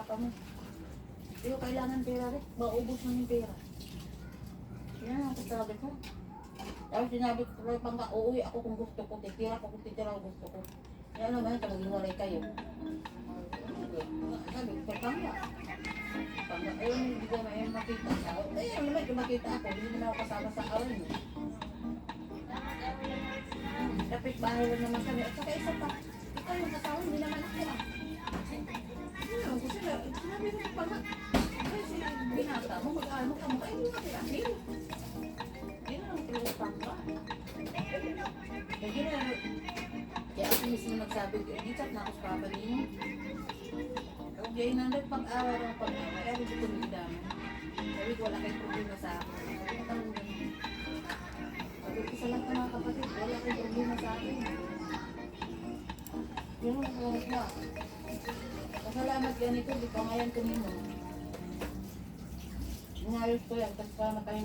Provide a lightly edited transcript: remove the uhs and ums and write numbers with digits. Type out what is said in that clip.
papa mo. Hindi ko kailangan pera rin. Maubos mo yung pera. Yan ang kasabi ko. Tapos sinabi ko kay Pangga, uuwi ako kung gusto ko. Titira ko kung titira ko gusto ko. Yan naman, maghiwalay kayo. Sabi ko kay Pangga. Pangga, ayun, hindi ko na yung makita sa akin. Ayun naman, kung makita ako, hindi naman ako kasama sa awin. Kapit bahay lang naman kami. At saka isa pa, ikaw yung kasama, hindi naman ako ah. Yun, kasi sinabi ko kay Pangga, kasi binata mo, mag-ano ka mo, ay hindi mo kaya. Yun ang pinagpang ka. Kaya ako mismo nagsabi ko, hindi chat na ako sa papa niyo. Okay, nandun pag-awa ng pag-awa, kaya hindi ko nilidaman. Sabi ko, wala kayong problema sa akin. Sabi ko, tanong ganun. Sabi ko, isa lang ka mga kapatid, wala kayong problema sa akin. Yun ang kalamit na. Kasalamat ganito, di pa ngayon tumino. Ngayos ko yan, kasi para matay